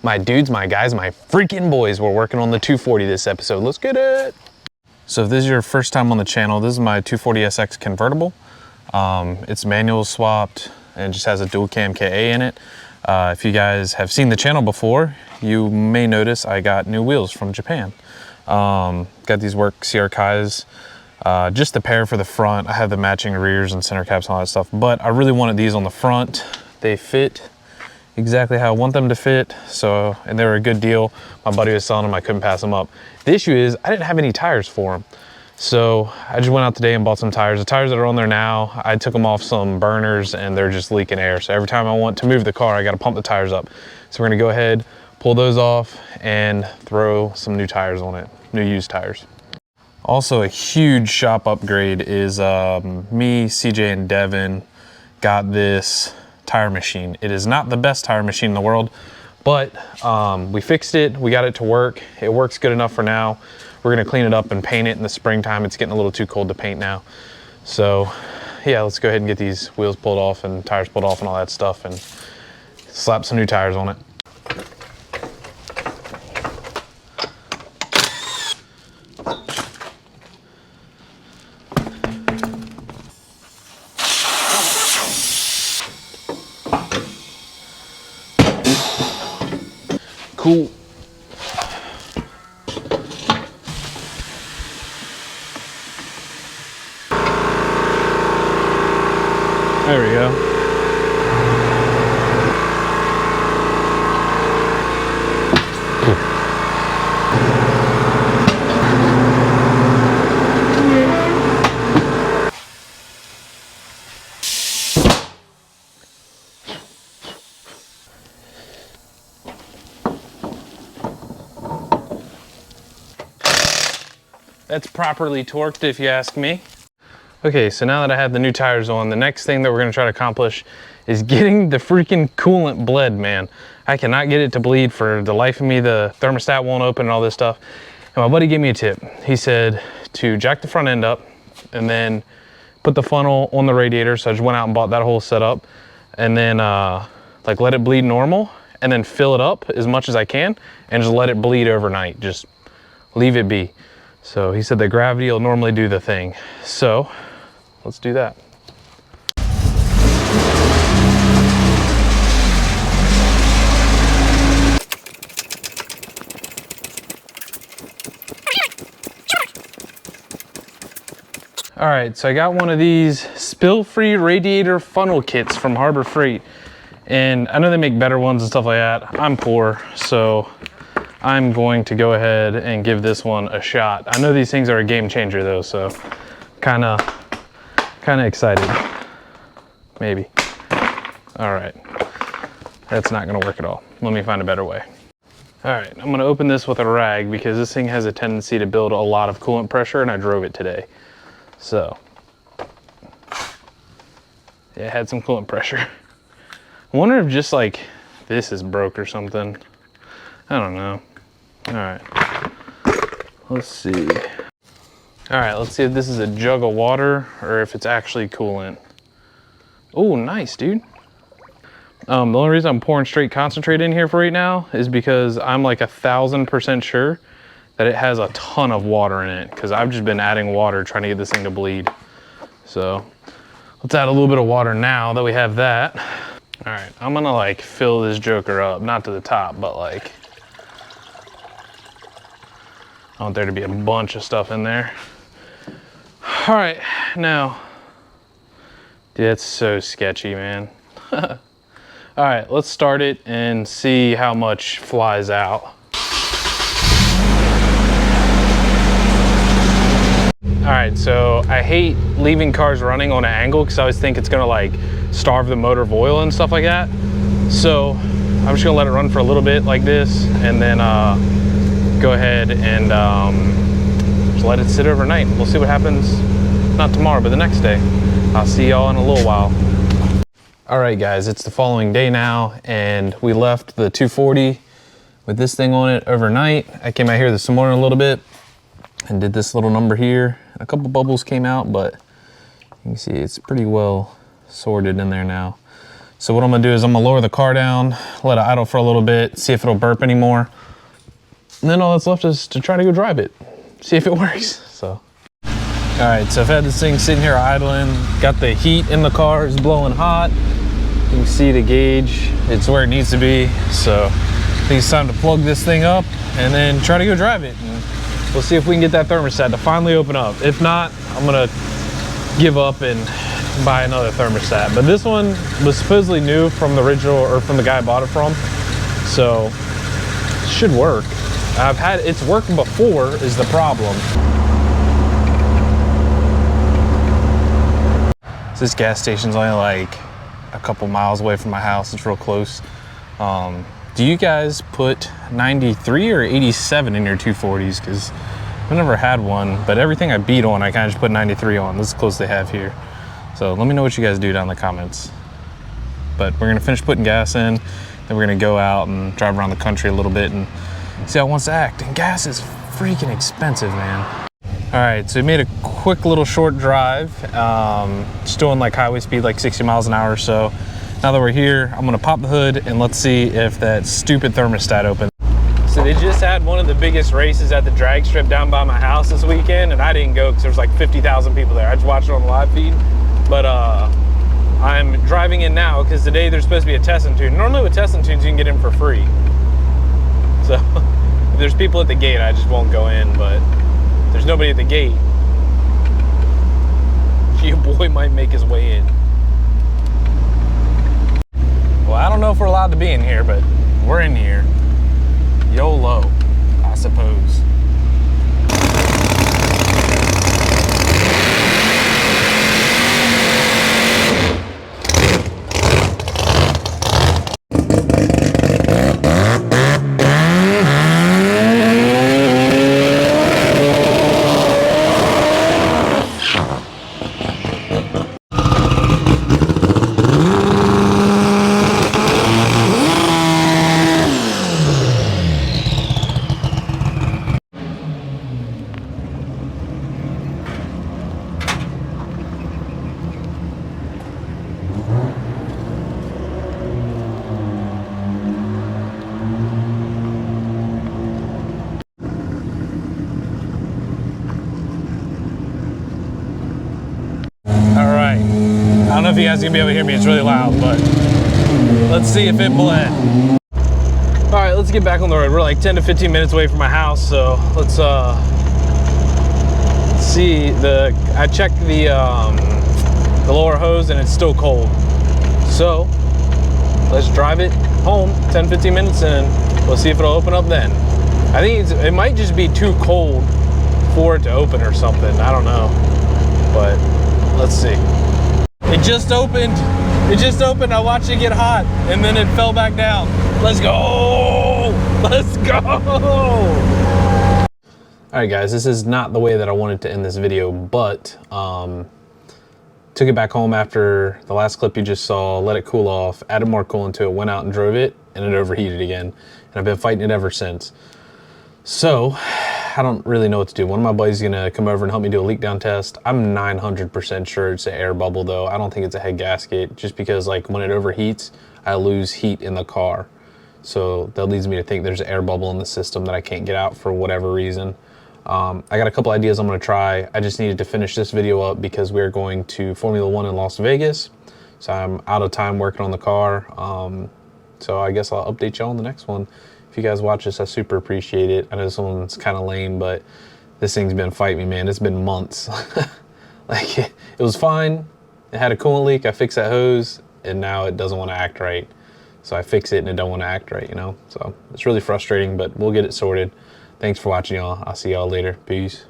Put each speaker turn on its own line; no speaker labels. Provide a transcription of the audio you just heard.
My dudes, my guys, my freaking boys, we're working on the 240 this episode. Let's get it. So if this is your first time on the channel, this is my 240SX convertible. It's manual swapped and just has a dual cam KA in it. If you guys have seen the channel before, you may notice I got new wheels from Japan. Got these work CR Kais, just the pair for the front. I have the matching rears and center caps and all that stuff, but I really wanted these on the front. They fit exactly how I want them to fit. So, and they were a good deal. My buddy was selling them, I couldn't pass them up. The issue is I didn't have any tires for them. So I just went out today and bought some tires. The tires that are on there now, I took them off some burners and they're just leaking air. So every time I want to move the car, I got to pump the tires up. So we're gonna go ahead, pull those off and throw some new tires on it, new used tires. Also a huge shop upgrade is me, CJ and Devin got this tire machine. It is not the best tire machine in the world, but we fixed it, we got it to work. It works good enough for now. We're gonna clean it up and paint it in the springtime. It's getting a little too cold to paint now. So yeah, let's go ahead and get these wheels pulled off and tires pulled off and all that stuff and slap some new tires on it. Cool. There we go. That's properly torqued if you ask me. Okay, so now that I have the new tires on, the next thing that we're gonna try to accomplish is getting the freaking coolant bled, man. I cannot get it to bleed for the life of me. The thermostat won't open and all this stuff. And my buddy gave me a tip. He said to jack the front end up and then put the funnel on the radiator. So I just went out and bought that whole setup and then like let it bleed normal and then fill it up as much as I can and just let it bleed overnight. Just leave it be. So he said the gravity will normally do the thing. So let's do that. All right, so I got one of these spill-free radiator funnel kits from Harbor Freight. And I know they make better ones and stuff like that. I'm poor, so I'm going to go ahead and give this one a shot. I know these things are a game changer though, so kind of excited. Maybe. All right, that's not gonna work at all. Let me find a better way. All right, I'm gonna open this with a rag because this thing has a tendency to build a lot of coolant pressure and I drove it today. So, yeah, it had some coolant pressure. I wonder if just like this is broke or something. I don't know. All right, let's see. All right, let's see if this is a jug of water or if it's actually coolant. Oh, nice, dude. The only reason I'm pouring straight concentrate in here for right now is because I'm like 1000% sure that it has a ton of water in it because I've just been adding water trying to get this thing to bleed. So let's add a little bit of water now that we have that. All right, I'm gonna like fill this joker up, not to the top, but like, I want there to be a bunch of stuff in there. All right, now, dude, that's so sketchy, man. All right, let's start it and see how much flies out. All right, so I hate leaving cars running on an angle because I always think it's gonna like starve the motor of oil and stuff like that. So I'm just gonna let it run for a little bit like this and then go ahead and just let it sit overnight. We'll see what happens, not tomorrow, but the next day. I'll see y'all in a little while. All right, guys, it's the following day now, and we left the 240 with this thing on it overnight. I came out here this morning a little bit and did this little number here. A couple bubbles came out, but you can see it's pretty well sorted in there now. So what I'm gonna do is I'm gonna lower the car down, let it idle for a little bit, see if it'll burp anymore. And then all that's left is to try to go drive it, see if it works, so. All right, so I've had this thing sitting here idling, got the heat in the car, it's blowing hot. You can see the gauge, it's where it needs to be. So I think it's time to plug this thing up and then try to go drive it. And we'll see if we can get that thermostat to finally open up. If not, I'm gonna give up and buy another thermostat. But this one was supposedly new from the original, or from the guy I bought it from. So it should work. It's worked before is the problem. So this gas station's only like a couple miles away from my house. It's real close. Do you guys put 93 or 87 in your 240s? Because I've never had one, but everything I beat on, I kind of just put 93 on. This is close they have here. So let me know what you guys do down in the comments. But we're gonna finish putting gas in, then we're gonna go out and drive around the country a little bit and see how it wants to act. And gas is freaking expensive, man. All right, so we made a quick little short drive, just doing like highway speed, like 60 miles an hour or so. Now that we're here, I'm gonna pop the hood and let's see if that stupid thermostat opens. So they just had one of the biggest races at the drag strip down by my house this weekend, and I didn't go because there was like 50,000 people there. I just watched it on the live feed. But I'm driving in now because today there's supposed to be a test and tune. Normally with test and tunes you can get in for free. So if there's people at the gate, I just won't go in, but there's nobody at the gate, your boy might make his way in. Well, I don't know if we're allowed to be in here, but we're in here. YOLO, I suppose. I don't know if you guys are gonna be able to hear me, it's really loud, but let's see if it bled. All right, let's get back on the road. We're like 10 to 15 minutes away from my house, so let's see. I checked the lower hose and it's still cold. So let's drive it home 10, 15 minutes and we'll see if it'll open up then. I think it might just be too cold for it to open or something. I don't know, but let's see. It just opened. It just opened. I watched it get hot and then it fell back down. Let's go. Let's go. All right, guys, this is not the way that I wanted to end this video, but took it back home after the last clip you just saw, let it cool off, added more coolant to it, went out and drove it, and it overheated again. And I've been fighting it ever since. So I don't really know what to do. One of my buddies is gonna come over and help me do a leak down test. I'm 900% sure it's an air bubble though. I don't think it's a head gasket, just because like when it overheats, I lose heat in the car. So that leads me to think there's an air bubble in the system that I can't get out for whatever reason. I got a couple ideas I'm gonna try. I just needed to finish this video up because we're going to Formula 1 in Las Vegas. So I'm out of time working on the car. So I guess I'll update y'all on the next one. If you guys watch this, I super appreciate it. I know this one's kind of lame, but this thing's been fighting me, man. It's been months. Like it was fine. It had a coolant leak. I fixed that hose and now it doesn't want to act right. So I fix it and it don't want to act right, you know? So it's really frustrating, but we'll get it sorted. Thanks for watching, y'all. I'll see y'all later. Peace.